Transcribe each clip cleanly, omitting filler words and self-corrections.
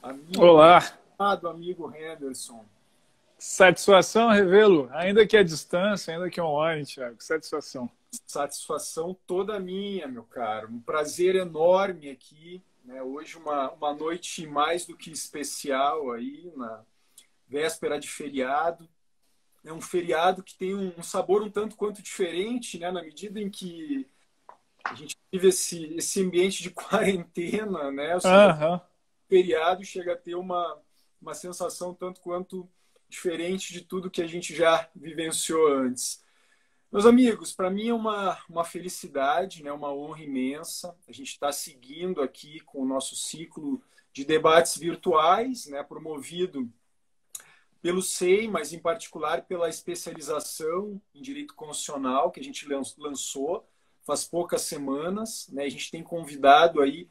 Amigo, Olá, amado amigo Henderson. satisfação revê-lo, ainda que à distância, ainda que online, Thiago, satisfação. Satisfação toda minha, meu caro. Um prazer enorme aqui, né? Hoje uma noite mais do que especial aí, na véspera de feriado. É um feriado que tem um sabor um tanto quanto diferente, né? Na medida em que a gente vive esse ambiente de quarentena, né? Ou seja, Aham. feriado chega a ter uma sensação tanto quanto diferente de tudo que a gente já vivenciou antes. Meus amigos, para mim é uma felicidade, né, uma honra imensa. A gente está seguindo aqui com o nosso ciclo de debates virtuais, né, promovido pelo SEI, mas em particular pela especialização em direito constitucional que a gente lançou faz poucas semanas. Né, a gente tem convidado aí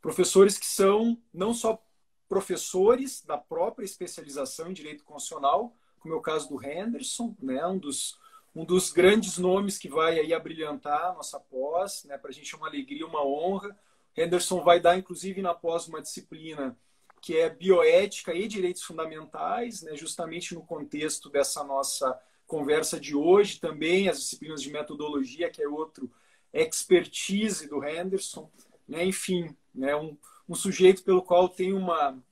professores que são não só professores da própria especialização em direito constitucional, como é o caso do Henderson, né, um dos grandes nomes que vai aí abrilhantar a nossa pós, né, para a gente é uma alegria, uma honra. Henderson vai dar, inclusive, na pós uma disciplina que é bioética e direitos fundamentais, né, justamente no contexto dessa nossa conversa de hoje, também as disciplinas de metodologia, que é outro expertise do Henderson, né, enfim, né, um sujeito pelo qual tem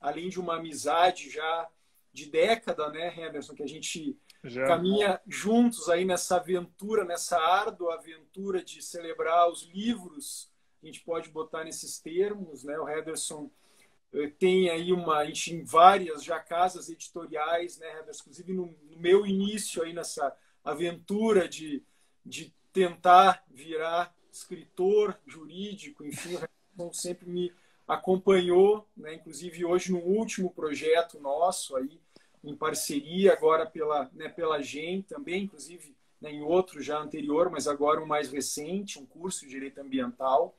além de uma amizade já de década, né, Henderson, que a gente Já. caminha juntos aí nessa aventura, nessa árdua aventura de celebrar os livros, a gente pode botar nesses termos, né? O Henderson tem aí a gente em várias já casas editoriais, né, Henderson? Inclusive no meu início aí nessa aventura de tentar virar escritor jurídico, enfim, o Henderson sempre me acompanhou, né? Inclusive hoje no último projeto nosso aí, em parceria agora pela GEM também, inclusive, né, em outro já anterior, mas agora um mais recente, um curso de Direito Ambiental.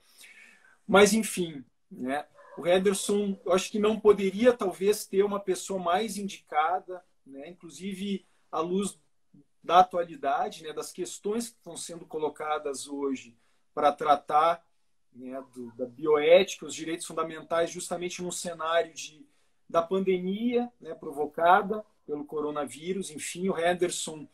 Mas, enfim, né, o Henderson, eu acho que não poderia talvez ter uma pessoa mais indicada, né, inclusive à luz da atualidade, né, das questões que estão sendo colocadas hoje para tratar, né, da bioética, os direitos fundamentais, justamente num cenário da pandemia, né, provocada pelo coronavírus. Enfim, o Henderson,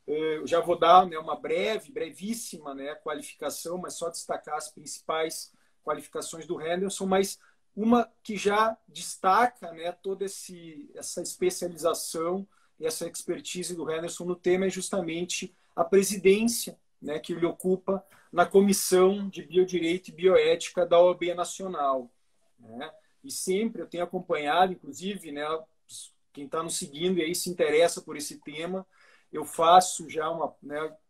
eu já vou dar, né, uma brevíssima, né, qualificação, mas só destacar as principais qualificações do Henderson, mas uma que já destaca, né, toda essa especialização e essa expertise do Henderson no tema é justamente a presidência, né, que ele ocupa na Comissão de Biodireito e Bioética da OAB Nacional. Né? E sempre eu tenho acompanhado, inclusive, né, quem está nos seguindo e aí se interessa por esse tema, eu faço já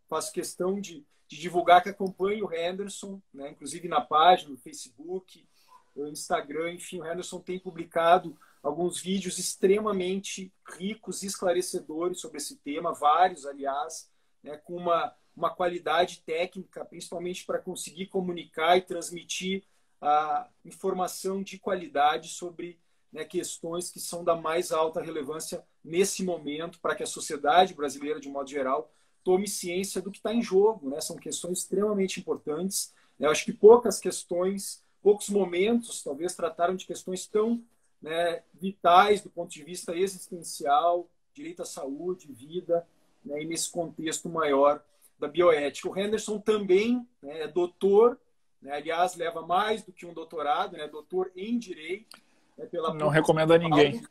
faço questão de divulgar que acompanho o Henderson, né, inclusive na página, no Facebook, no Instagram, enfim, o Henderson tem publicado alguns vídeos extremamente ricos e esclarecedores sobre esse tema, vários, aliás, né, com uma qualidade técnica, principalmente para conseguir comunicar e transmitir a informação de qualidade sobre, né, questões que são da mais alta relevância nesse momento, para que a sociedade brasileira, de modo geral, tome ciência do que está em jogo. Né? São questões extremamente importantes. Eu acho que poucos momentos, talvez, trataram de questões tão, né, vitais do ponto de vista existencial, direito à saúde, vida, né, e nesse contexto maior da bioética. O Henderson também, né, é doutor, né, aliás, leva mais do que um doutorado, né, doutor em Direito, né, pela Não PUC de São recomendo a ninguém.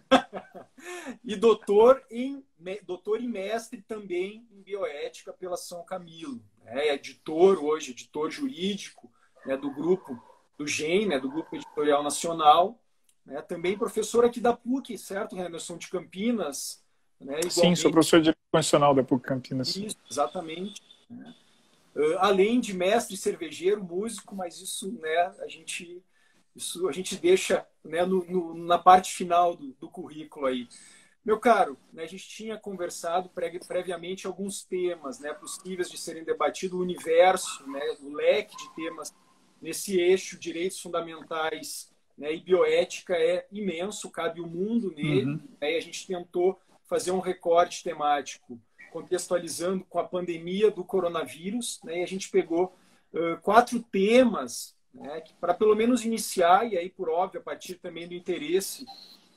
Paulo, e doutor e mestre também em bioética pela São Camilo. Né, é editor hoje, editor jurídico, né, do grupo do GEM, né, do Grupo Editorial Nacional, né, também professor aqui da PUC, certo, Henderson, de Campinas, né, Sim, sou igualmente. professor de Direito Constitucional da PUC Campinas. Isso, exatamente. Né? Além de mestre cervejeiro, músico, mas isso, né, a gente deixa, né, na parte final do currículo aí. Meu caro, né, a gente tinha conversado previamente alguns temas, né, possíveis de serem debatidos, o universo, né, o leque de temas nesse eixo direitos fundamentais, né, e bioética é imenso, cabe o mundo nele. Uhum. Né, e a gente tentou fazer um recorte temático contextualizando com a pandemia do coronavírus, né, e a gente pegou 4 temas, né, para pelo menos iniciar, e aí, por óbvio, a partir também do interesse,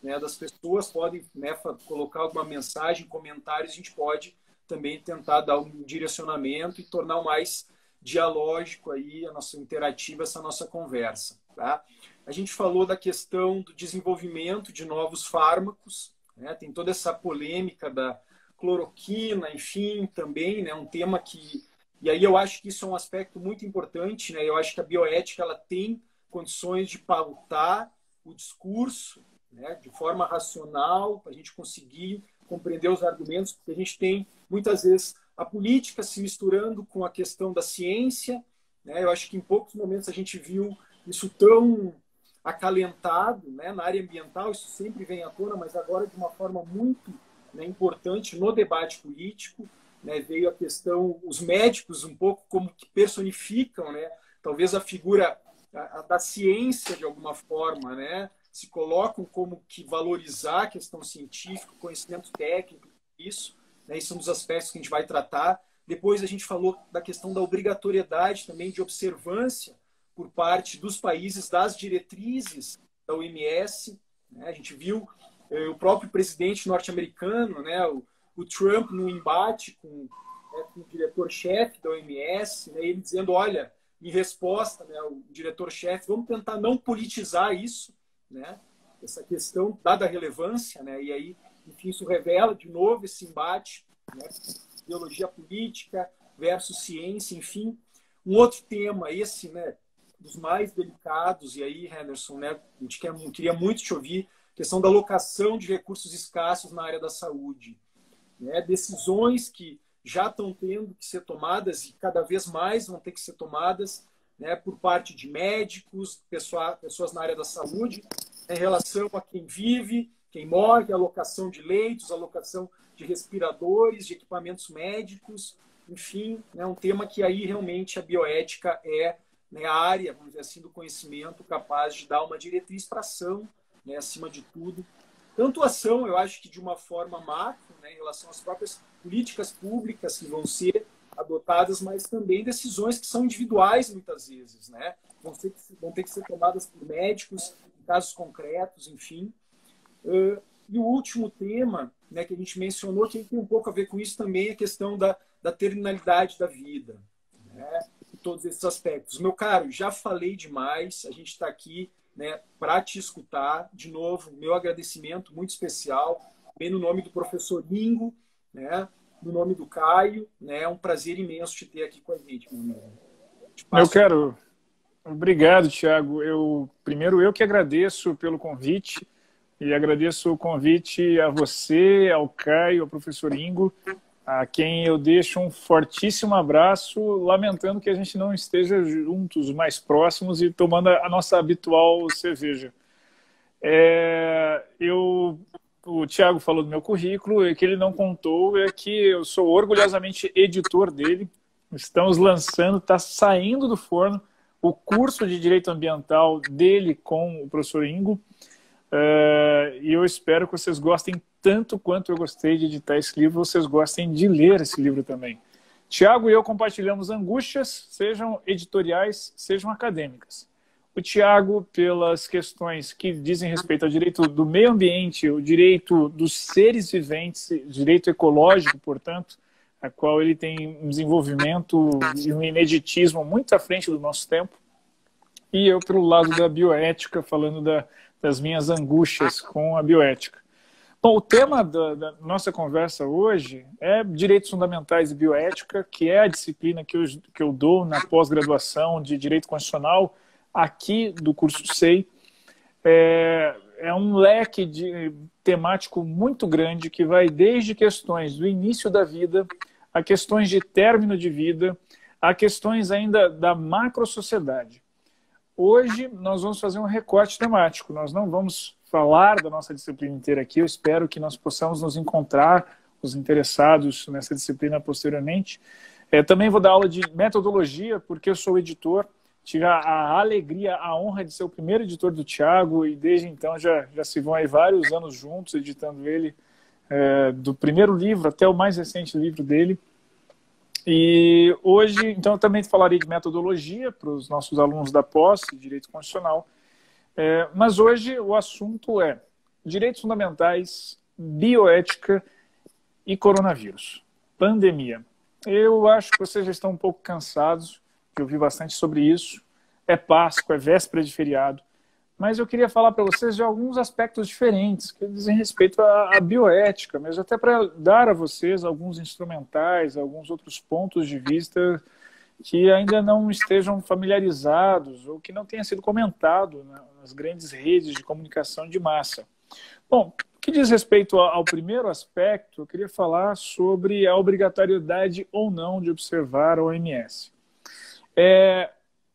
né, das pessoas, podem, né, colocar alguma mensagem, comentários, a gente pode também tentar dar um direcionamento e tornar o mais dialógico aí a nossa interativa, essa nossa conversa. Tá? A gente falou da questão do desenvolvimento de novos fármacos, né? Tem toda essa polêmica da cloroquina, enfim, também, né? Um tema que... E aí eu acho que isso é um aspecto muito importante, né? Eu acho que a bioética ela tem condições de pautar o discurso, né, de forma racional, para a gente conseguir compreender os argumentos, porque a gente tem, muitas vezes, a política se misturando com a questão da ciência, né? Eu acho que em poucos momentos a gente viu isso tão acalentado, né? Na área ambiental, isso sempre vem à tona, mas agora de uma forma muito, né, importante no debate político, né? Veio a questão, os médicos um pouco como que personificam, né, talvez a figura da ciência de alguma forma, né? Se colocam como que valorizar a questão científica, conhecimento técnico, isso, né? Isso é um dos aspectos que a gente vai tratar. Depois a gente falou da questão da obrigatoriedade também de observância por parte dos países das diretrizes da OMS, né? A gente viu o próprio presidente norte-americano, né, o Trump, no embate com o diretor-chefe da OMS, né, ele dizendo, olha, em resposta, né, o diretor-chefe, vamos tentar não politizar isso, né, essa questão, dada a relevância, né, e aí, enfim, isso revela de novo esse embate, né, ideologia política versus ciência, enfim. Um outro tema, esse, né, dos mais delicados, e aí, Henderson, né, a gente queria muito te ouvir, questão da alocação de recursos escassos na área da saúde, né, decisões que já estão tendo que ser tomadas e cada vez mais vão ter que ser tomadas, né, por parte de médicos, pessoas na área da saúde, em relação a quem vive, quem morre, alocação de leitos, alocação de respiradores, de equipamentos médicos, enfim, é um tema que aí realmente a bioética é, né, a área, vamos dizer assim, do conhecimento capaz de dar uma diretriz para ação, né, acima de tudo. Tanto ação, eu acho que de uma forma macro, né, em relação às próprias políticas públicas que vão ser adotadas, mas também decisões que são individuais muitas vezes, né? Vão ter que ser tomadas por médicos, em casos concretos, enfim. E o último tema, né, que a gente mencionou, que tem um pouco a ver com isso também, é a questão da terminalidade da vida, né? E todos esses aspectos. Meu caro, já falei demais, a gente está aqui, né, para te escutar. De novo, meu agradecimento muito especial, bem no nome do professor Ringo, né, no nome do Caio, né, é um prazer imenso te ter aqui com a gente, meu amigo. Meu caro, obrigado, Thiago. Primeiro eu que agradeço pelo convite e agradeço o convite a você, ao Caio, ao professor Ringo, a quem eu deixo um fortíssimo abraço, lamentando que a gente não esteja juntos, mais próximos e tomando a nossa habitual cerveja. O Thiago falou do meu currículo, e que ele não contou é que eu sou orgulhosamente editor dele. Estamos lançando, está saindo do forno o curso de Direito Ambiental dele com o professor Ringo. E eu espero que vocês gostem tanto quanto eu gostei de editar esse livro, vocês gostem de ler esse livro também. Tiago e eu compartilhamos angústias, sejam editoriais, sejam acadêmicas. O Tiago, pelas questões que dizem respeito ao direito do meio ambiente, o direito dos seres viventes, direito ecológico, portanto, a qual ele tem um desenvolvimento e um ineditismo muito à frente do nosso tempo. E eu, pelo lado da bioética, falando das minhas angústias com a bioética. Bom, o tema da nossa conversa hoje é Direitos Fundamentais e Bioética, que é a disciplina que eu dou na pós-graduação de Direito Constitucional, aqui do curso SEI. É um leque temático muito grande que vai desde questões do início da vida, a questões de término de vida, a questões ainda da macro-sociedade. Hoje nós vamos fazer um recorte temático, nós não vamos falar da nossa disciplina inteira aqui, eu espero que nós possamos nos encontrar, os interessados nessa disciplina posteriormente. Também vou dar aula de metodologia, porque eu sou editor, tive a alegria, a honra de ser o primeiro editor do Tiago, e desde então já se vão aí vários anos juntos editando ele, do primeiro livro até o mais recente livro dele. E hoje, então, eu também falaria de metodologia para os nossos alunos da pós, Direito Constitucional. Mas hoje o assunto é direitos fundamentais, bioética e coronavírus, pandemia. Eu acho que vocês já estão um pouco cansados de ouvir bastante sobre isso. É Páscoa, é véspera de feriado. Mas eu queria falar para vocês de alguns aspectos diferentes que dizem respeito à bioética, mas até para dar a vocês alguns instrumentais, alguns outros pontos de vista que ainda não estejam familiarizados ou que não tenha sido comentado nas grandes redes de comunicação de massa. Bom, no que diz respeito ao primeiro aspecto, eu queria falar sobre a obrigatoriedade ou não de observar a OMS.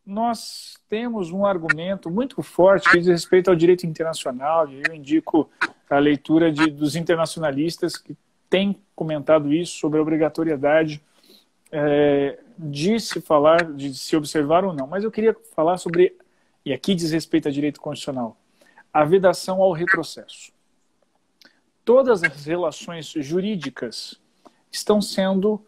Nós temos um argumento muito forte que diz respeito ao direito internacional, e eu indico a leitura dos internacionalistas que têm comentado isso sobre a obrigatoriedade de se falar, de se observar ou não. Mas eu queria falar sobre, e aqui diz respeito a direito constitucional, a vedação ao retrocesso. Todas as relações jurídicas estão sendo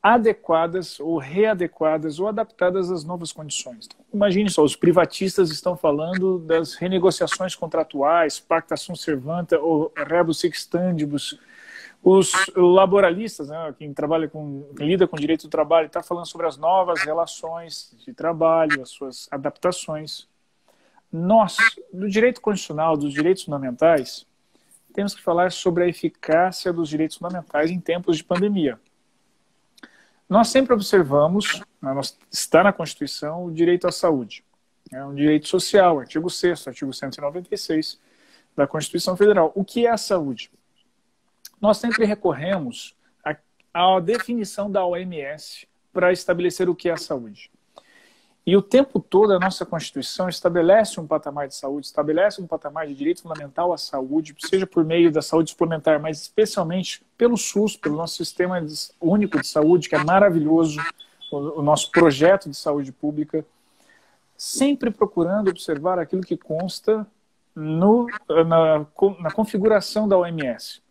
adequadas ou readequadas ou adaptadas às novas condições. Então, imagine só, os privatistas estão falando das renegociações contratuais, pacta sunt servanda ou rebus sic stantibus. Os laboralistas, né, quem lida com direito do trabalho, está falando sobre as novas relações de trabalho, as suas adaptações. Nós, do direito constitucional, dos direitos fundamentais, temos que falar sobre a eficácia dos direitos fundamentais em tempos de pandemia. Nós sempre observamos, está na Constituição, o direito à saúde. É um direito social, artigo 6º, artigo 196 da Constituição Federal. O que é a saúde? Nós sempre recorremos à definição da OMS para estabelecer o que é a saúde. E o tempo todo a nossa Constituição estabelece um patamar de saúde, estabelece um patamar de direito fundamental à saúde, seja por meio da saúde suplementar, mas especialmente pelo SUS, pelo nosso Sistema Único de Saúde, que é maravilhoso, o nosso projeto de saúde pública, sempre procurando observar aquilo que consta na configuração da OMS.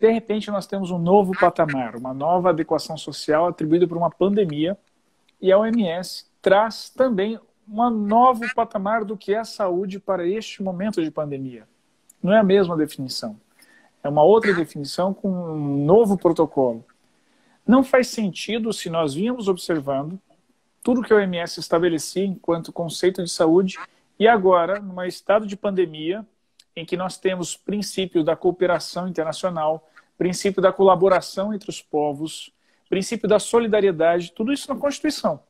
De repente, nós temos um novo patamar, uma nova adequação social atribuída por uma pandemia, e a OMS traz também um novo patamar do que é a saúde para este momento de pandemia. Não é a mesma definição. É uma outra definição com um novo protocolo. Não faz sentido se nós vínhamos observando tudo que a OMS estabelecia enquanto conceito de saúde e agora, num estado de pandemia, em que nós temos princípio da cooperação internacional, princípio da colaboração entre os povos, princípio da solidariedade, tudo isso na Constituição.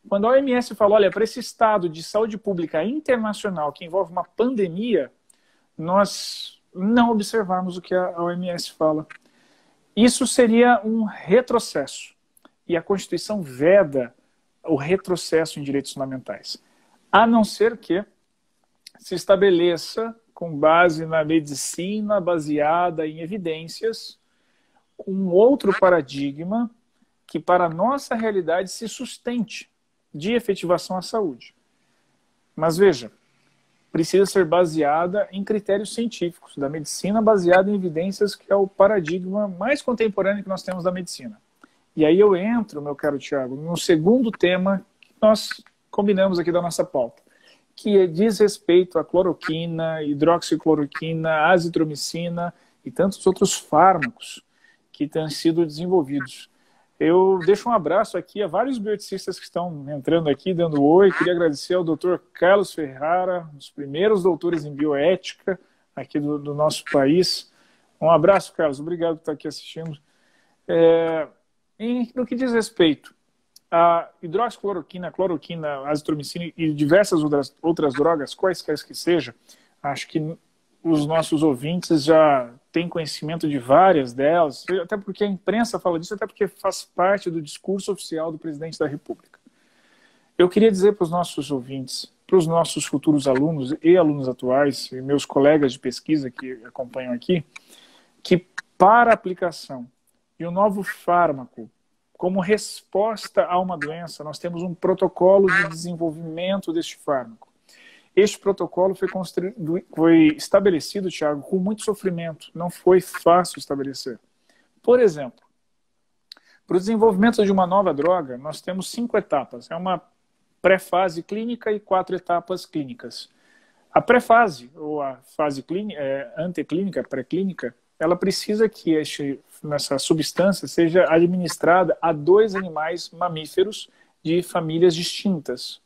Quando a OMS fala, olha, para esse estado de saúde pública internacional que envolve uma pandemia, nós não observarmos o que a OMS fala. Isso seria um retrocesso. E a Constituição veda o retrocesso em direitos fundamentais. A não ser que se estabeleça, com base na medicina baseada em evidências, um outro paradigma que para a nossa realidade se sustente de efetivação à saúde. Mas veja, precisa ser baseada em critérios científicos, da medicina baseada em evidências, que é o paradigma mais contemporâneo que nós temos da medicina. E aí eu entro, meu caro Tiago, no segundo tema que nós combinamos aqui da nossa pauta, que diz respeito à cloroquina, hidroxicloroquina, azitromicina e tantos outros fármacos que têm sido desenvolvidos. Eu deixo um abraço aqui a vários bioeticistas que estão entrando aqui, dando oi. Queria agradecer ao Dr. Carlos Ferrara, um dos primeiros doutores em bioética aqui do nosso país. Um abraço, Carlos. Obrigado por estar aqui assistindo. No que diz respeito a hidroxicloroquina, cloroquina, azitromicina e diversas outras drogas, quaisquer que sejam, acho que os nossos ouvintes já têm conhecimento de várias delas, até porque a imprensa fala disso, até porque faz parte do discurso oficial do presidente da República. Eu queria dizer para os nossos ouvintes, para os nossos futuros alunos e alunos atuais, e meus colegas de pesquisa que acompanham aqui, que para a aplicação de um novo fármaco, como resposta a uma doença, nós temos um protocolo de desenvolvimento deste fármaco. Este protocolo foi estabelecido, Tiago, com muito sofrimento. Não foi fácil estabelecer. Por exemplo, Para o desenvolvimento de uma nova droga, nós temos 5 etapas. É uma pré-fase clínica e 4 etapas clínicas. A pré-fase, ou a fase anteclínica, pré-clínica, ela precisa que essa substância seja administrada a 2 animais mamíferos de famílias distintas,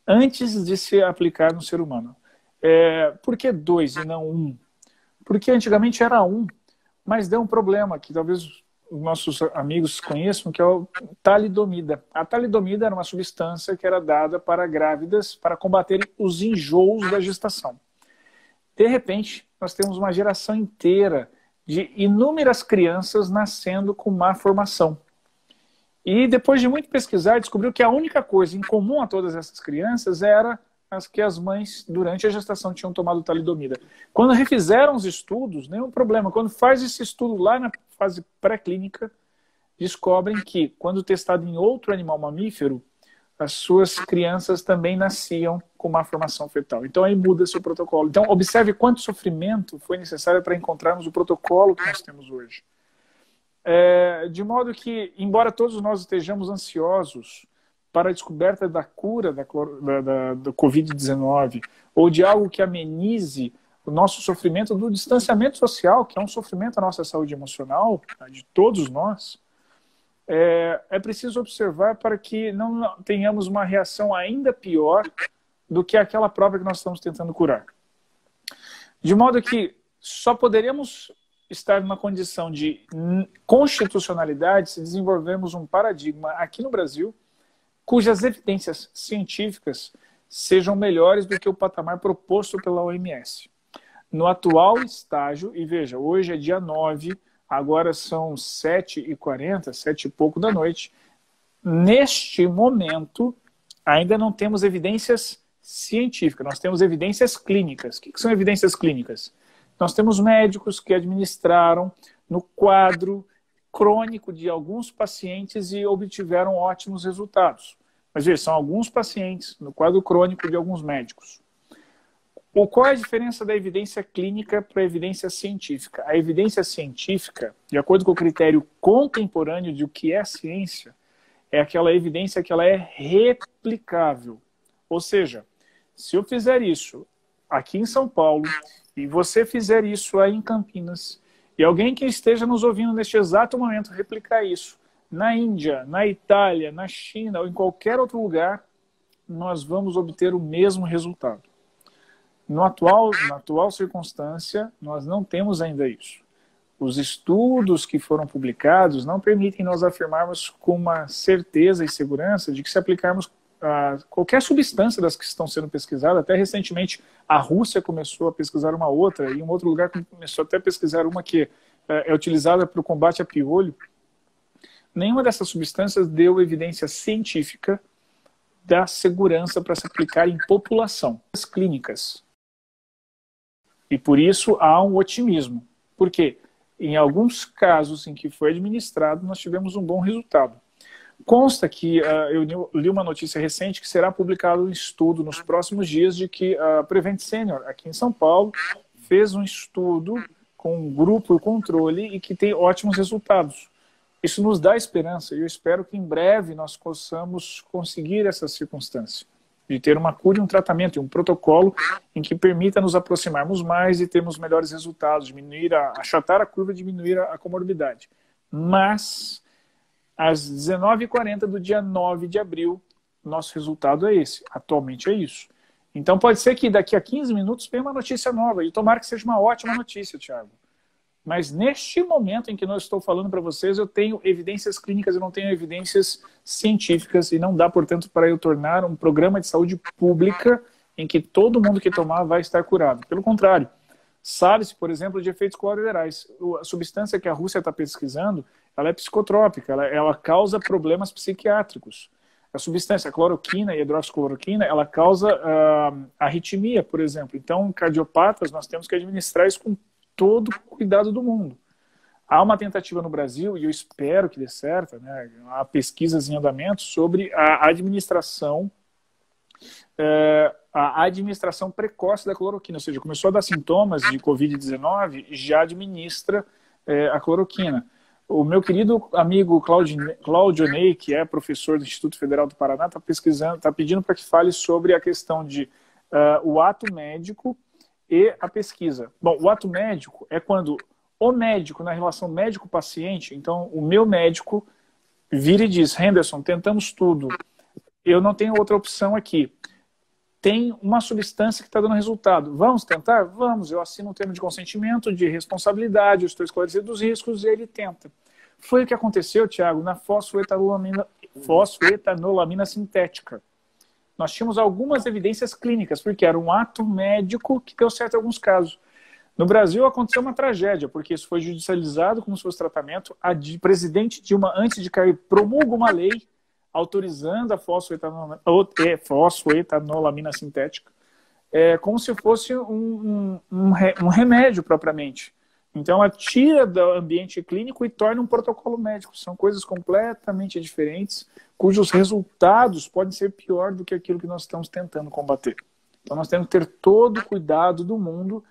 antes de se aplicar no ser humano. Por que 2 e não 1? Porque antigamente era 1, mas deu um problema que talvez os nossos amigos conheçam, que é o talidomida. A talidomida era uma substância que era dada para grávidas para combater os enjoos da gestação. De repente, nós temos uma geração inteira de inúmeras crianças nascendo com má formação. E depois de muito pesquisar, descobriu que a única coisa em comum a todas essas crianças era que as mães, durante a gestação, tinham tomado talidomida. Quando refizeram os estudos, nenhum problema. Quando faz esse estudo lá na fase pré-clínica, descobrem que, quando testado em outro animal mamífero, as suas crianças também nasciam com má formação fetal. Então aí muda-se o protocolo. Então observe quanto sofrimento foi necessário para encontrarmos o protocolo que nós temos hoje. De modo que, embora todos nós estejamos ansiosos para a descoberta da cura do Covid-19 ou de algo que amenize o nosso sofrimento do distanciamento social, que é um sofrimento à nossa saúde emocional, de todos nós, é preciso observar para que não tenhamos uma reação ainda pior do que aquela própria que nós estamos tentando curar. De modo que só poderemos estar numa condição de constitucionalidade se desenvolvermos um paradigma aqui no Brasil cujas evidências científicas sejam melhores do que o patamar proposto pela OMS. No atual estágio, e veja, hoje é dia 9, agora são 7h40, 7 e pouco da noite, neste momento ainda não temos evidências científicas, nós temos evidências clínicas. O que são evidências clínicas? Nós temos médicos que administraram no quadro crônico de alguns pacientes e obtiveram ótimos resultados. Mas veja, são alguns pacientes no quadro crônico de alguns médicos. Qual é a diferença da evidência clínica para a evidência científica? A evidência científica, de acordo com o critério contemporâneo de o que é ciência, é aquela evidência que ela é replicável. Ou seja, se eu fizer isso aqui em São Paulo e você fizer isso aí em Campinas, e alguém que esteja nos ouvindo neste exato momento replicar isso na Índia, na Itália, na China ou em qualquer outro lugar, nós vamos obter o mesmo resultado. Na atual circunstância, nós não temos ainda isso. Os estudos que foram publicados não permitem nós afirmarmos com uma certeza e segurança de que se aplicarmos a qualquer substância das que estão sendo pesquisadas, até recentemente a Rússia começou a pesquisar uma outra, e um outro lugar começou até a pesquisar uma que é utilizada para o combate a piolho. Nenhuma dessas substâncias deu evidência científica da segurança para se aplicar em população. As clínicas. E por isso há um otimismo. Por quê? Em alguns casos em que foi administrado, nós tivemos um bom resultado. Consta que, eu li uma notícia recente que será publicado um estudo nos próximos dias de que a Prevent Senior, aqui em São Paulo, fez um estudo com um grupo e controle e que tem ótimos resultados. Isso nos dá esperança e eu espero que em breve nós possamos conseguir essa circunstância de ter uma cura e um tratamento e um protocolo em que permita nos aproximarmos mais e termos melhores resultados, achatar a curva e diminuir a comorbidade. Mas, às 19h40 do dia 9 de abril, nosso resultado é esse. Atualmente é isso. Então pode ser que daqui a 15 minutos venha uma notícia nova, e tomara que seja uma ótima notícia, Thiago. Mas neste momento em que eu estou falando para vocês, eu tenho evidências clínicas, eu não tenho evidências científicas, e não dá, portanto, para eu tornar um programa de saúde pública em que todo mundo que tomar vai estar curado. Pelo contrário, sabe-se, por exemplo, de efeitos colaterais. A substância que a Rússia está pesquisando, ela é psicotrópica, ela causa problemas psiquiátricos. A substância, a cloroquina e a hidroxicloroquina, ela causa arritmia, por exemplo. Então, cardiopatas, nós temos que administrar isso com todo o cuidado do mundo. Há uma tentativa no Brasil, e eu espero que dê certo, né? Há pesquisas em andamento sobre a administração precoce da cloroquina, ou seja, começou a dar sintomas de Covid-19 e já administra a cloroquina. O meu querido amigo Cláudio Ney, que é professor do Instituto Federal do Paraná, está pesquisando, está pedindo para que fale sobre a questão de o ato médico e a pesquisa. Bom, o ato médico é quando o médico, na relação médico-paciente, então o meu médico vira e diz: Henderson, tentamos tudo, eu não tenho outra opção aqui. Tem uma substância que está dando resultado. Vamos tentar? Vamos. Eu assino um termo de consentimento, de responsabilidade, eu estou esclarecido dos riscos, e ele tenta. Foi o que aconteceu, Tiago, na fosfoetanolamina sintética. Nós tínhamos algumas evidências clínicas, porque era um ato médico que deu certo em alguns casos. No Brasil aconteceu uma tragédia, porque isso foi judicializado como se fosse tratamento. A presidente Dilma, antes de cair, promulga uma lei autorizando a fosfoetanolamina sintética, como se fosse um remédio propriamente. Então ela tira do ambiente clínico e torna um protocolo médico. São coisas completamente diferentes, cujos resultados podem ser pior do que aquilo que nós estamos tentando combater. Então nós temos que ter todo o cuidado do mundo.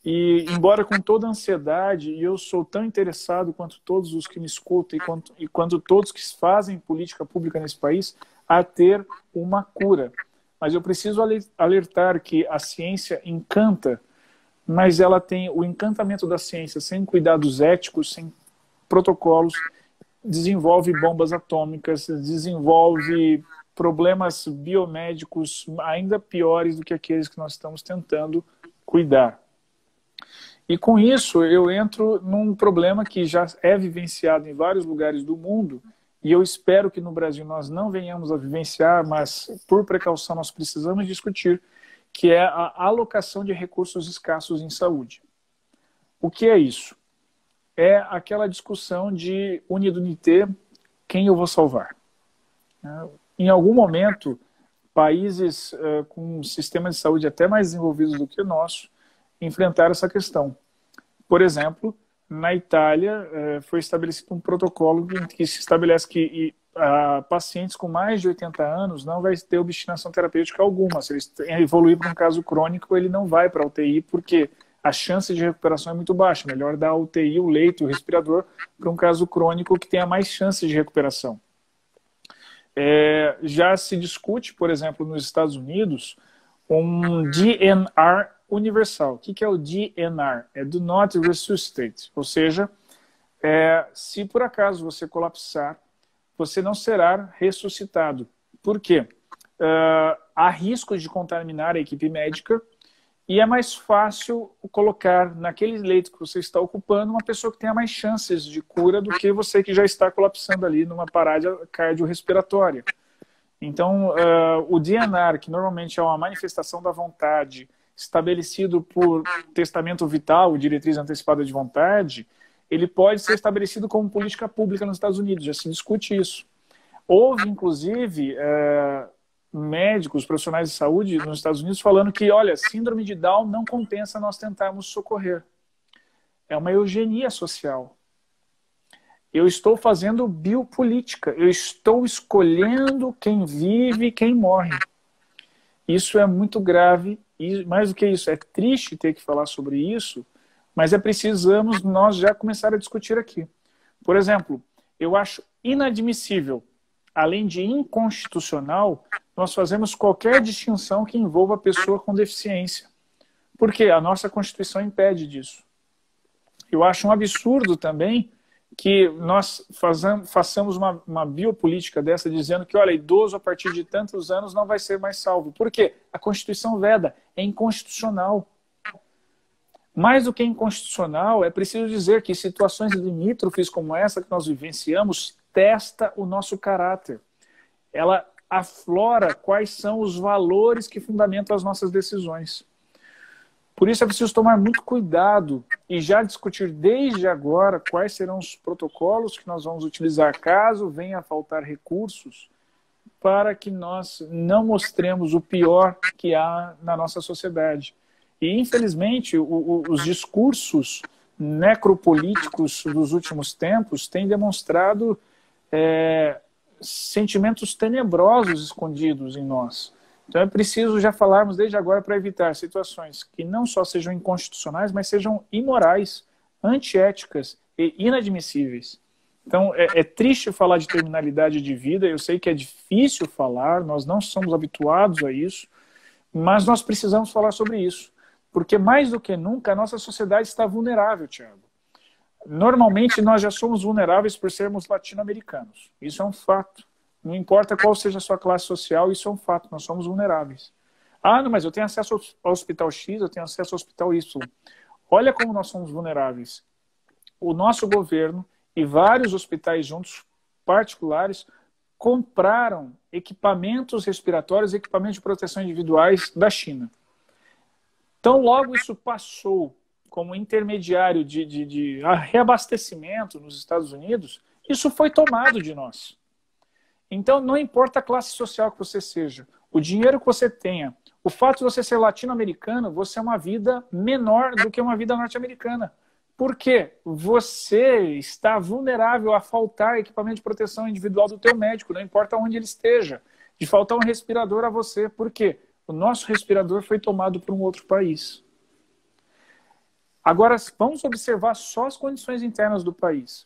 E, embora com toda a ansiedade, e eu sou tão interessado quanto todos os que me escutam e quanto todos que fazem política pública nesse país, a ter uma cura. Mas eu preciso alertar que a ciência encanta, mas ela tem o encantamento da ciência sem cuidados éticos, sem protocolos, desenvolve bombas atômicas, desenvolve problemas biomédicos ainda piores do que aqueles que nós estamos tentando cuidar. E com isso eu entro num problema que já é vivenciado em vários lugares do mundo, e eu espero que no Brasil nós não venhamos a vivenciar, mas por precaução nós precisamos discutir, que é a alocação de recursos escassos em saúde. O que é isso? É aquela discussão de unidunité, quem eu vou salvar. Em algum momento, países com sistemas de saúde até mais desenvolvidos do que o nosso, enfrentar essa questão. Por exemplo, na Itália foi estabelecido um protocolo que se estabelece que pacientes com mais de 80 anos não vai ter obstinação terapêutica alguma. Se ele evoluir para um caso crônico, ele não vai para a UTI, porque a chance de recuperação é muito baixa. Melhor dar a UTI, o leito, o respirador, para um caso crônico que tenha mais chances de recuperação. Já se discute, por exemplo, nos Estados Unidos, um DNR universal. O que é o DNR? É Do Not Resuscitate. Ou seja, se por acaso você colapsar, você não será ressuscitado. Por quê? Há riscos de contaminar a equipe médica e é mais fácil colocar naquele leito que você está ocupando uma pessoa que tenha mais chances de cura do que você que já está colapsando ali numa parada cardiorrespiratória. Então, o DNR, que normalmente é uma manifestação da vontade estabelecido por testamento vital, diretriz antecipada de vontade, ele pode ser estabelecido como política pública nos Estados Unidos, já se discute isso. Houve, inclusive, médicos, profissionais de saúde nos Estados Unidos falando que, olha, síndrome de Down não compensa nós tentarmos socorrer. É uma eugenia social. Eu estou fazendo biopolítica, eu estou escolhendo quem vive e quem morre. Isso é muito grave, e mais do que isso, é triste ter que falar sobre isso, mas precisamos nós já começar a discutir aqui. Por exemplo, eu acho inadmissível, além de inconstitucional, nós fazemos qualquer distinção que envolva a pessoa com deficiência. Porque a nossa Constituição impede disso. Eu acho um absurdo também que nós façamos uma biopolítica dessa dizendo que, olha, idoso a partir de tantos anos não vai ser mais salvo. Por quê? A Constituição veda, é inconstitucional. Mais do que inconstitucional, é preciso dizer que situações limítrofes como essa que nós vivenciamos testa o nosso caráter. Ela aflora quais são os valores que fundamentam as nossas decisões. Por isso é preciso tomar muito cuidado e já discutir desde agora quais serão os protocolos que nós vamos utilizar caso venha a faltar recursos para que nós não mostremos o pior que há na nossa sociedade. E, infelizmente, os discursos necropolíticos dos últimos tempos têm demonstrado sentimentos tenebrosos escondidos em nós. Então é preciso já falarmos desde agora para evitar situações que não só sejam inconstitucionais, mas sejam imorais, antiéticas e inadmissíveis. Então, é triste falar de terminalidade de vida, eu sei que é difícil falar, nós não somos habituados a isso, mas nós precisamos falar sobre isso, porque mais do que nunca a nossa sociedade está vulnerável, Tiago. Normalmente nós já somos vulneráveis por sermos latino-americanos, isso é um fato. Não importa qual seja a sua classe social, isso é um fato, nós somos vulneráveis. Ah, não, mas eu tenho acesso ao hospital X, eu tenho acesso ao hospital Y. Olha como nós somos vulneráveis. O nosso governo e vários hospitais juntos, particulares, compraram equipamentos respiratórios, equipamentos de proteção individuais da China. Então, logo isso passou como intermediário de reabastecimento nos Estados Unidos, isso foi tomado de nós. Então, não importa a classe social que você seja, o dinheiro que você tenha, o fato de você ser latino-americano, você é uma vida menor do que uma vida norte-americana. Por quê? Você está vulnerável a faltar equipamento de proteção individual do teu médico, não importa onde ele esteja, de faltar um respirador a você. Por quê? O nosso respirador foi tomado por um outro país. Agora, vamos observar só as condições internas do país.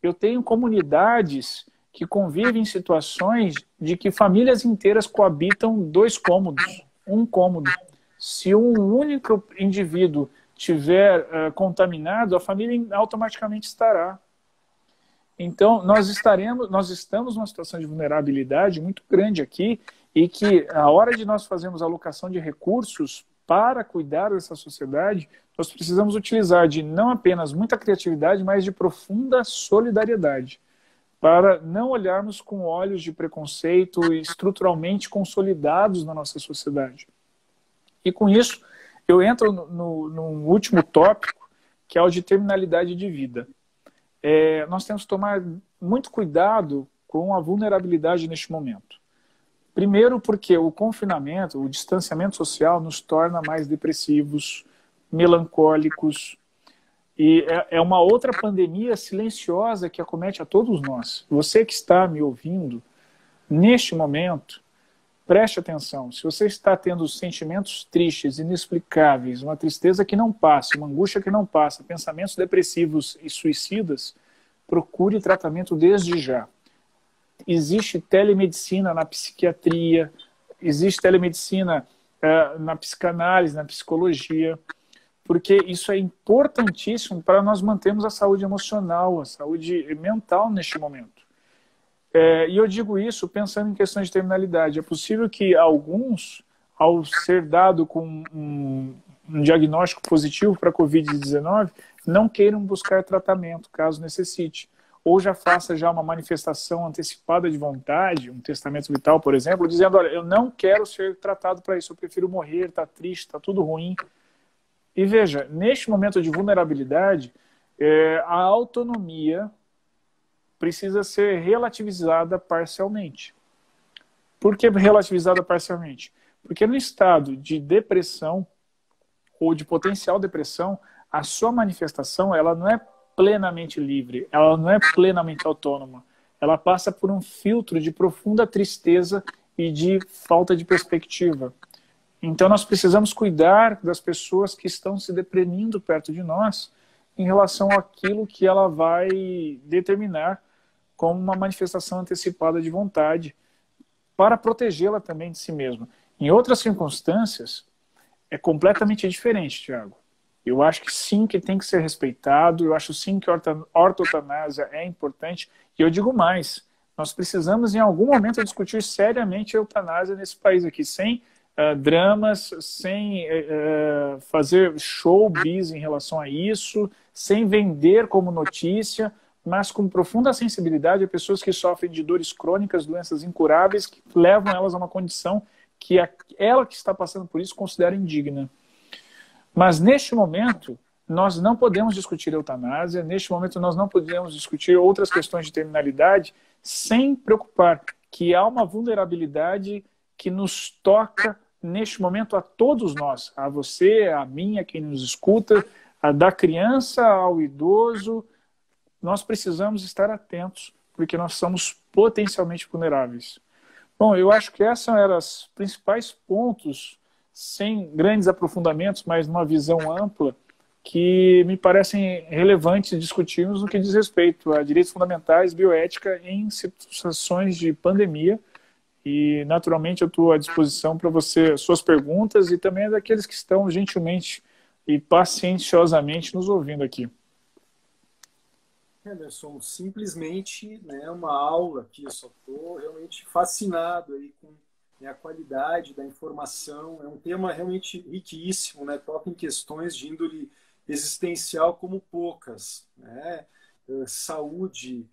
Eu tenho comunidades que convivem em situações de que famílias inteiras coabitam 2 cômodos, 1 cômodo. Se um único indivíduo tiver contaminado, a família automaticamente estará. Então, nós estamos numa situação de vulnerabilidade muito grande aqui, e que a hora de nós fazermos alocação de recursos para cuidar dessa sociedade, nós precisamos utilizar de não apenas muita criatividade, mas de profunda solidariedade, para não olharmos com olhos de preconceito estruturalmente consolidados na nossa sociedade. E com isso, eu entro no último tópico, que é o de terminalidade de vida. Nós temos que tomar muito cuidado com a vulnerabilidade neste momento. Primeiro porque o confinamento, o distanciamento social nos torna mais depressivos, melancólicos, e é uma outra pandemia silenciosa que acomete a todos nós. Você que está me ouvindo, neste momento, preste atenção. Se você está tendo sentimentos tristes, inexplicáveis, uma tristeza que não passa, uma angústia que não passa, pensamentos depressivos e suicidas, procure tratamento desde já. Existe telemedicina na psiquiatria, existe telemedicina na psicanálise, na psicologia, porque isso é importantíssimo para nós mantermos a saúde emocional, a saúde mental neste momento. E eu digo isso pensando em questões de terminalidade. É possível que alguns, ao ser dado com um diagnóstico positivo para a Covid-19, não queiram buscar tratamento, caso necessite. Ou já faça já uma manifestação antecipada de vontade, um testamento vital, por exemplo, dizendo, olha, eu não quero ser tratado para isso, eu prefiro morrer, está triste, está tudo ruim. E veja, neste momento de vulnerabilidade, a autonomia precisa ser relativizada parcialmente. Por que relativizada parcialmente? Porque no estado de depressão ou de potencial depressão, a sua manifestação ela não é plenamente livre, ela não é plenamente autônoma. Ela passa por um filtro de profunda tristeza e de falta de perspectiva. Então nós precisamos cuidar das pessoas que estão se deprimindo perto de nós em relação àquilo que ela vai determinar como uma manifestação antecipada de vontade, para protegê-la também de si mesma. Em outras circunstâncias, é completamente diferente, Tiago. Eu acho que sim, que tem que ser respeitado, eu acho sim que a ortotanásia é importante, e eu digo mais, nós precisamos em algum momento discutir seriamente a eutanásia nesse país aqui, sem dramas, sem fazer showbiz em relação a isso, sem vender como notícia, mas com profunda sensibilidade a pessoas que sofrem de dores crônicas, doenças incuráveis, que levam elas a uma condição que ela que está passando por isso considera indigna. Mas neste momento, nós não podemos discutir eutanásia, neste momento nós não podemos discutir outras questões de terminalidade sem preocupar que há uma vulnerabilidade que nos toca neste momento a todos nós, a você, a mim, a quem nos escuta, a da criança ao idoso. Nós precisamos estar atentos, porque nós somos potencialmente vulneráveis. Bom, eu acho que esses eram os principais pontos, sem grandes aprofundamentos, mas numa visão ampla, que me parecem relevantes discutirmos no que diz respeito a direitos fundamentais, bioética em situações de pandemia. E, naturalmente, eu estou à disposição para você, suas perguntas e também daqueles que estão gentilmente e pacienciosamente nos ouvindo aqui. Emerson, simplesmente, né, uma aula aqui, eu só estou realmente fascinado aí com, né, a qualidade da informação, é um tema realmente riquíssimo, né, toca em questões de índole existencial como poucas, né, saúde,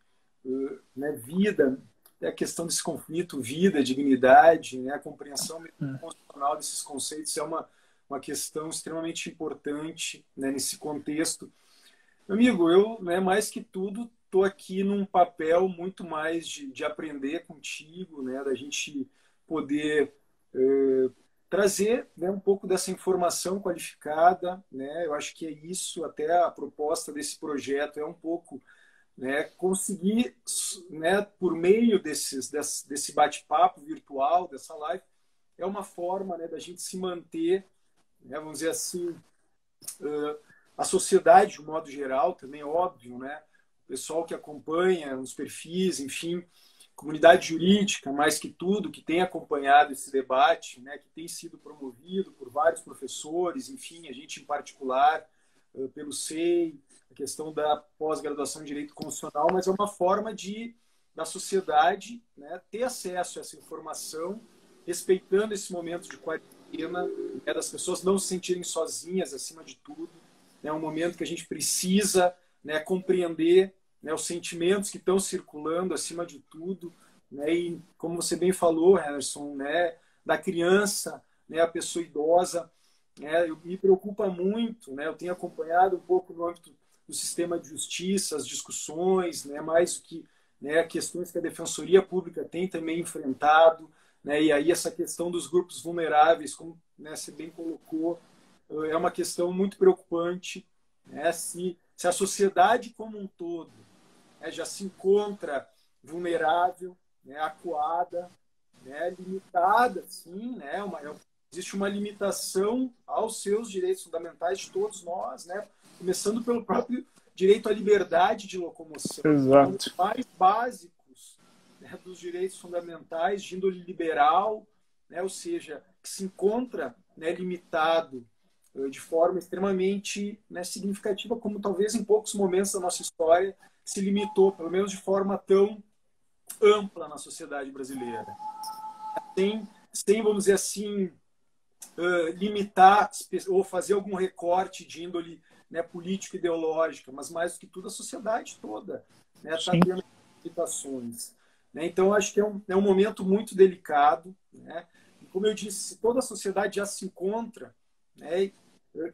né, vida, a questão desse conflito, vida, dignidade, né, a compreensão constitucional desses conceitos é uma questão extremamente importante, né, nesse contexto. Meu amigo, eu, né, mais que tudo, estou aqui num papel muito mais de aprender contigo, né, da gente poder trazer, né, um pouco dessa informação qualificada, né, eu acho que é isso, até a proposta desse projeto é um pouco, né, conseguir, né, por meio desse bate-papo virtual, dessa live, é uma forma, né, da gente se manter, né, vamos dizer assim, a sociedade de um modo geral também, é óbvio, né? O pessoal que acompanha os perfis, enfim, comunidade jurídica, mais que tudo, que tem acompanhado esse debate, né? Que tem sido promovido por vários professores, enfim, a gente em particular, pelo SEI, a questão da pós-graduação em Direito Constitucional, mas é uma forma da sociedade, né, ter acesso a essa informação, respeitando esse momento de quarentena, né, das pessoas não se sentirem sozinhas, acima de tudo. É um momento que a gente precisa, né, compreender, né, os sentimentos que estão circulando acima de tudo, né, e como você bem falou, Henderson, né, da criança, né, a pessoa idosa, né, me preocupa muito, né, eu tenho acompanhado um pouco no âmbito do sistema de justiça, as discussões, né, mais do que, né, questões que a Defensoria Pública tem também enfrentado, né, e aí essa questão dos grupos vulneráveis, como, né, você bem colocou, é uma questão muito preocupante, né? Se a sociedade como um todo, né, já se encontra vulnerável, né, acuada, né, limitada, sim, né, existe uma limitação aos seus direitos fundamentais de todos nós, né, começando pelo próprio direito à liberdade de locomoção, Exato. um dos mais básicos, né, dos direitos fundamentais de índole liberal, né, ou seja, que se encontra, né, limitado de forma extremamente, né, significativa, como talvez em poucos momentos da nossa história se limitou, pelo menos de forma tão ampla na sociedade brasileira. Sem vamos dizer assim, limitar ou fazer algum recorte de índole, né, político-ideológica, mas mais do que tudo a sociedade toda, né, está tendo limitações. Né? Então, acho que é um momento muito delicado. Né? E, como eu disse, se toda a sociedade já se encontra, né,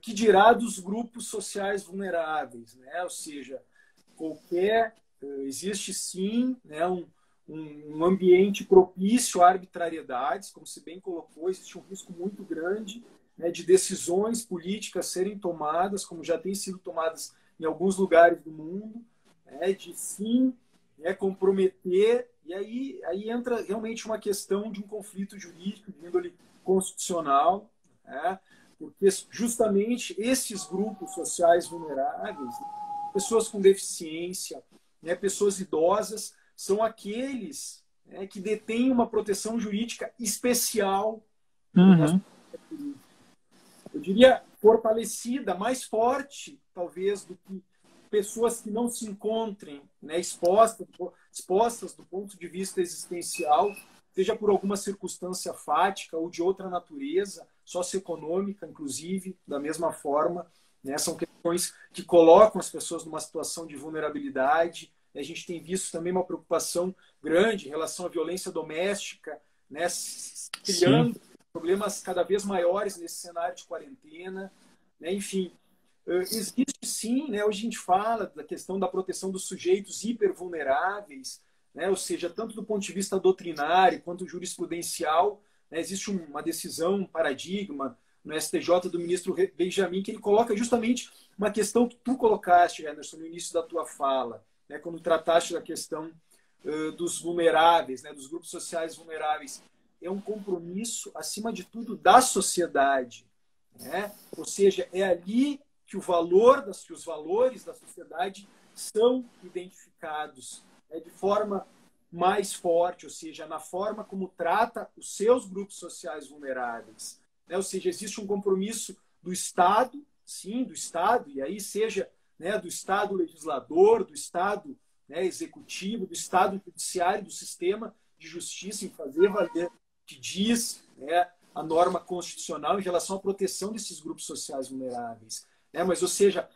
que dirá dos grupos sociais vulneráveis, né? Ou seja, existe sim, né, um ambiente propício a arbitrariedades, como se bem colocou, existe um risco muito grande, né, de decisões políticas serem tomadas, como já tem sido tomadas em alguns lugares do mundo, né, de sim, né, comprometer, e aí entra realmente uma questão de um conflito jurídico de índole constitucional, né, porque justamente esses grupos sociais vulneráveis, pessoas com deficiência, né, pessoas idosas, são aqueles, né, que detêm uma proteção jurídica especial. Uhum. Eu diria fortalecida, mais forte, talvez, do que pessoas que não se encontrem, né, expostas do ponto de vista existencial, seja por alguma circunstância fática ou de outra natureza, socioeconômica, inclusive, da mesma forma. Né? São questões que colocam as pessoas numa situação de vulnerabilidade. A gente tem visto também uma preocupação grande em relação à violência doméstica, né? Criando problemas cada vez maiores nesse cenário de quarentena. Né? Enfim, existe sim, né? Hoje a gente fala da questão da proteção dos sujeitos hipervulneráveis, né? Ou seja, tanto do ponto de vista doutrinário quanto jurisprudencial, né? Existe uma decisão, um paradigma no STJ do ministro Benjamin, que ele coloca justamente uma questão que tu colocaste, Anderson, no início da tua fala, né? Quando trataste da questão dos vulneráveis, né? Dos grupos sociais vulneráveis. É um compromisso, acima de tudo, da sociedade. Né? Ou seja, é ali que os valores da sociedade são identificados, né, de forma mais forte, ou seja, na forma como trata os seus grupos sociais vulneráveis, né? Ou seja, existe um compromisso do Estado, sim, do Estado, e aí seja, né, do Estado legislador, do Estado, né, executivo, do Estado judiciário, do sistema de justiça em fazer valer o que diz, né, a norma constitucional em relação à proteção desses grupos sociais vulneráveis, né? Mas, ou seja,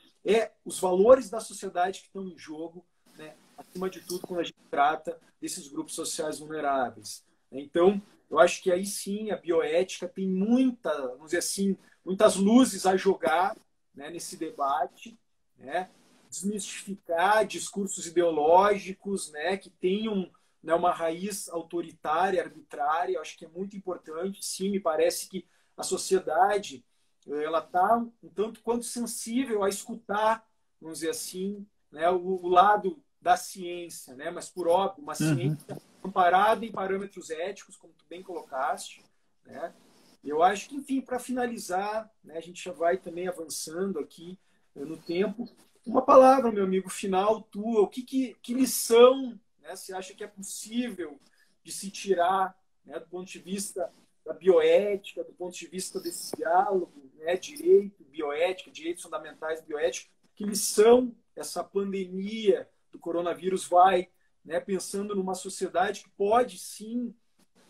os valores da sociedade que estão em jogo, né, acima de tudo, quando a gente trata desses grupos sociais vulneráveis. Então, eu acho que aí sim a bioética tem vamos dizer assim, muitas luzes a jogar, né, nesse debate, né, desmistificar discursos ideológicos, né, que tenham, né, uma raiz autoritária, arbitrária. Eu acho que é muito importante. Sim, me parece que a sociedade ela está um tanto quanto sensível a escutar, vamos dizer assim, né, o lado da ciência, né? Mas, por óbvio, uma ciência amparada em parâmetros éticos, como tu bem colocaste, né? Eu acho que, enfim, para finalizar, né, a gente já vai também avançando aqui no tempo. Uma palavra, meu amigo, final tua. Que lição, né, você acha que é possível de se tirar, né, do ponto de vista da bioética, do ponto de vista desse diálogo, né, direito, bioética, direitos fundamentais, bioética? Que lição essa pandemia do coronavírus vai, né, pensando numa sociedade que pode sim,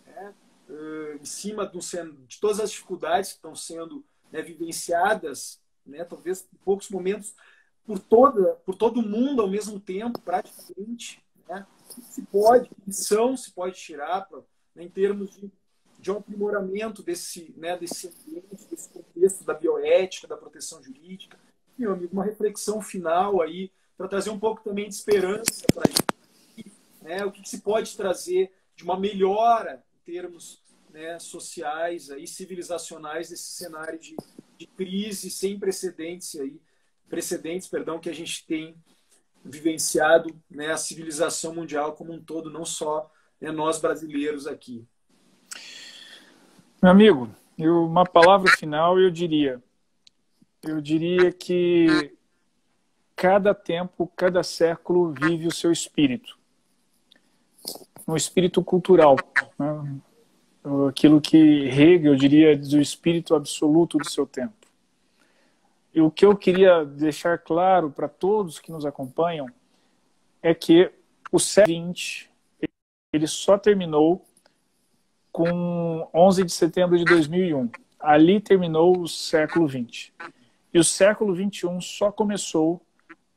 né, em cima de todas as dificuldades que estão sendo, né, vivenciadas, né, talvez em poucos momentos por todo mundo ao mesmo tempo, praticamente, né, que lição se pode tirar né, em termos de um aprimoramento desse ambiente, desse contexto da bioética, da proteção jurídica. Meu amigo, uma reflexão final aí, para trazer um pouco também de esperança para a gente, né? O que se pode trazer de uma melhora em termos, né, sociais, aí, civilizacionais, desse cenário de crise sem precedentes, que a gente tem vivenciado, né, a civilização mundial como um todo, não só, né, nós brasileiros aqui. Meu amigo, uma palavra final eu diria que cada tempo, cada século vive o seu espírito. Um espírito cultural, né? Aquilo que Hegel diria do espírito absoluto do seu tempo. E o que eu queria deixar claro para todos que nos acompanham é que o século XX ele só terminou com 11 de setembro de 2001. Ali terminou o século XX. E o século XXI só começou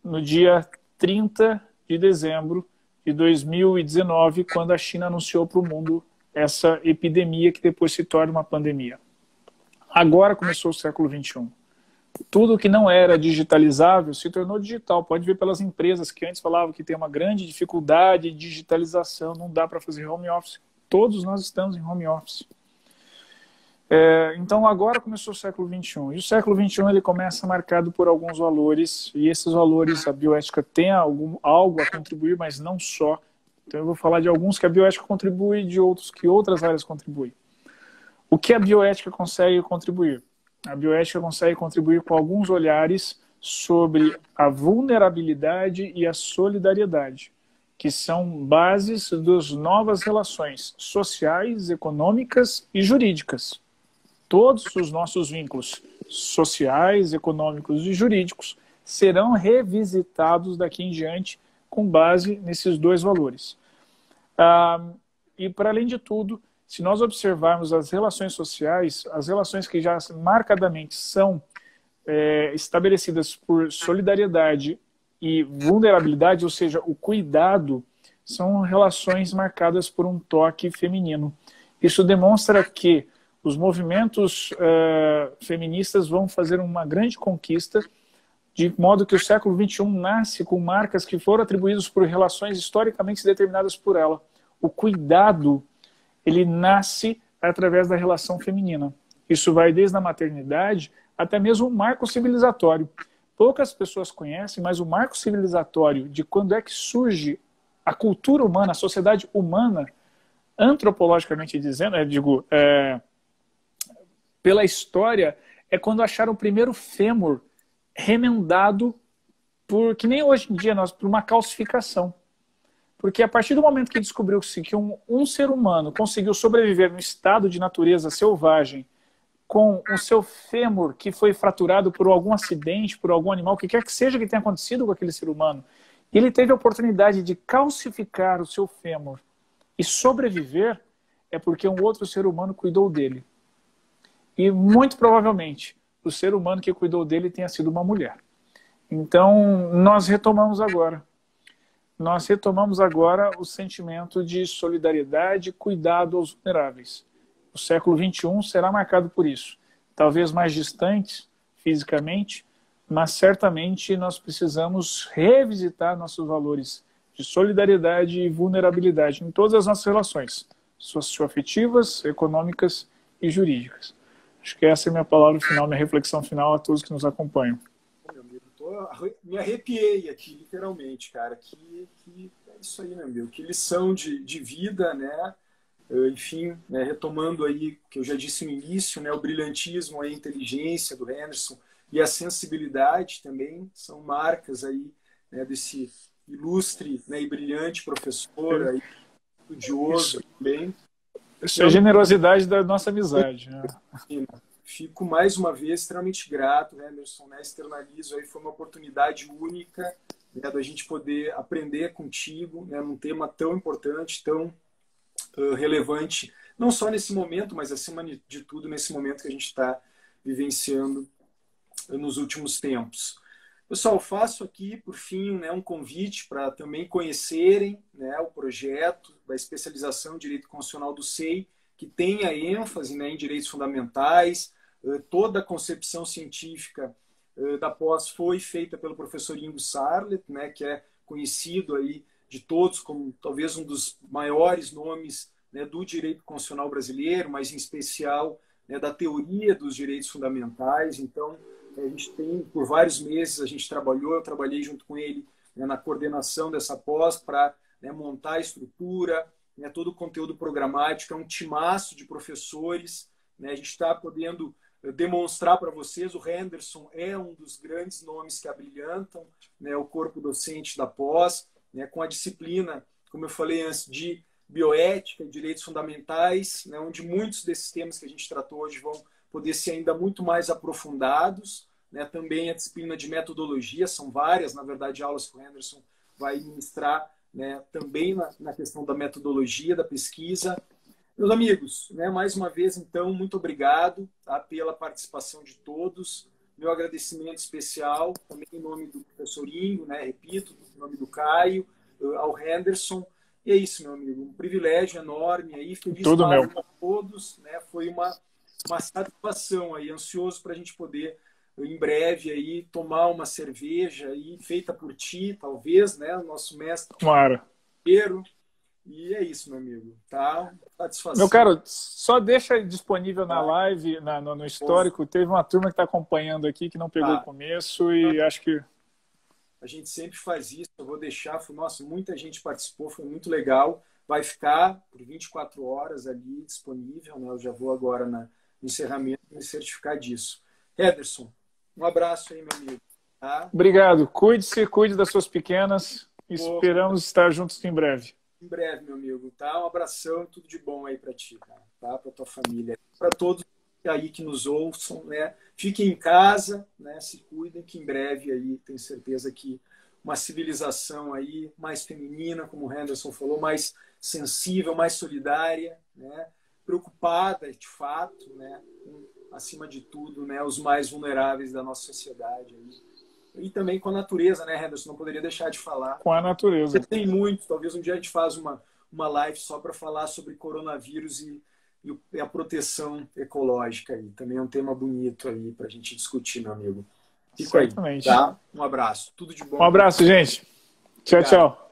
no dia 30 de dezembro de 2019, quando a China anunciou para o mundo essa epidemia que depois se torna uma pandemia. Agora começou o século XXI. Tudo que não era digitalizável se tornou digital. Pode ver pelas empresas que antes falavam que tem uma grande dificuldade de digitalização, não dá para fazer home office. Todos nós estamos em home office. Então agora começou o século XXI. E o século XXI ele começa marcado por alguns valores, e esses valores a bioética tem algo a contribuir, mas não só. Então eu vou falar de alguns que a bioética contribui e de outros que outras áreas contribuem. O que a bioética consegue contribuir? A bioética consegue contribuir com alguns olhares sobre a vulnerabilidade e a solidariedade, que são bases das novas relações sociais, econômicas e jurídicas. Todos os nossos vínculos sociais, econômicos e jurídicos serão revisitados daqui em diante com base nesses dois valores. E, para além de tudo, se nós observarmos as relações sociais, as relações que já marcadamente são estabelecidas por solidariedade e vulnerabilidade, ou seja, o cuidado, são relações marcadas por um toque feminino. Isso demonstra que os movimentos feministas vão fazer uma grande conquista, de modo que o século XXI nasce com marcas que foram atribuídas por relações historicamente determinadas por ela. O cuidado, ele nasce através da relação feminina. Isso vai desde a maternidade até mesmo o marco civilizatório. Poucas pessoas conhecem, mas o marco civilizatório de quando é que surge a cultura humana, a sociedade humana, antropologicamente dizendo, pela história, é quando acharam o primeiro fêmur remendado que nem hoje em dia, por uma calcificação. Porque a partir do momento que descobriu-se que um ser humano conseguiu sobreviver no estado de natureza selvagem, com o seu fêmur que foi fraturado por algum acidente, por algum animal, o que quer que seja que tenha acontecido com aquele ser humano, ele teve a oportunidade de calcificar o seu fêmur e sobreviver, é porque um outro ser humano cuidou dele. E muito provavelmente o ser humano que cuidou dele tenha sido uma mulher. Então, nós retomamos agora o sentimento de solidariedade e cuidado aos vulneráveis. O século XXI será marcado por isso. Talvez mais distantes fisicamente, mas certamente nós precisamos revisitar nossos valores de solidariedade e vulnerabilidade em todas as nossas relações, socioafetivas, econômicas e jurídicas. Acho que essa é a minha palavra final, minha reflexão final a todos que nos acompanham. Meu amigo, me arrepiei aqui, literalmente, cara. Que é isso aí, meu amigo. Que lição de vida, né? Enfim, né, retomando aí o que eu já disse no início, né, o brilhantismo, a inteligência do Henderson e a sensibilidade também são marcas aí, né, desse ilustre, né, e brilhante professor, aí, estudioso também. Isso é a generosidade da nossa amizade. Né? Fico mais uma vez extremamente grato, Henderson, né, externalizo aí, foi uma oportunidade única, né, da gente poder aprender contigo, né, num tema tão importante, tão relevante, não só nesse momento, mas acima de tudo nesse momento que a gente está vivenciando nos últimos tempos. Pessoal, faço aqui, por fim, né, um convite para também conhecerem, né, o projeto da especialização em Direito Constitucional do SEI, que tem a ênfase, né, em direitos fundamentais. Toda a concepção científica da pós foi feita pelo professor Ingo Sarlet, né, que é conhecido aí de todos como talvez um dos maiores nomes, né, do direito constitucional brasileiro, mas em especial, né, da teoria dos direitos fundamentais. Então, a gente tem, por vários meses, a gente eu trabalhei junto com ele, né, na coordenação dessa pós para, né, montar a estrutura, né, todo o conteúdo programático, é um timaço de professores, né, a gente está podendo demonstrar para vocês, o Henderson é um dos grandes nomes que abrilhantam, né, o corpo docente da pós, né, com a disciplina, como eu falei antes, de bioética e direitos fundamentais, né, onde muitos desses temas que a gente tratou hoje vão poder ser ainda muito mais aprofundados, né, também a disciplina de metodologia, são várias, na verdade, aulas que o Henderson vai ministrar, né, também na questão da metodologia, da pesquisa. Meus amigos, né, mais uma vez, então, muito obrigado, tá, pela participação de todos. Meu agradecimento especial, também em nome do professor Ingo, né, repito, em nome do Caio, ao Henderson. E é isso, meu amigo, um privilégio enorme aí, feliz para todos, né, foi uma satisfação aí, ansioso para a gente poder, em breve, aí, tomar uma cerveja aí, feita por ti, talvez, né, o nosso mestre. Claro. E é isso, meu amigo, tá? Satisfação. Meu caro, só deixa disponível na live, no histórico. Teve uma turma que está acompanhando aqui que não pegou o começo e acho que... A gente sempre faz isso, eu vou deixar. Nossa, muita gente participou, foi muito legal. Vai ficar por 24 horas ali disponível, né? Eu já vou agora no encerramento me certificar disso. Henderson, um abraço aí, meu amigo. Tá? Obrigado. Cuide-se, cuide das suas pequenas. Esperamos estar juntos em breve. Em breve, meu amigo, tá? Um abração, tudo de bom aí para ti, cara, tá? Para tua família, para todos aí que nos ouçam, né? Fiquem em casa, né? Se cuidem, que em breve aí tenho certeza que uma civilização aí mais feminina, como o Henderson falou, mais sensível, mais solidária, né? Preocupada, de fato, né? Acima de tudo, né? Os mais vulneráveis da nossa sociedade aí. E também com a natureza, né, Henderson? Não poderia deixar de falar. Com a natureza. Tem muito. Talvez um dia a gente faça uma live só para falar sobre coronavírus e a proteção ecológica aí. Também é um tema bonito aí para a gente discutir, meu amigo. Fico aí, tá? Um abraço. Tudo de bom. Um abraço, gente. Tchau, tchau.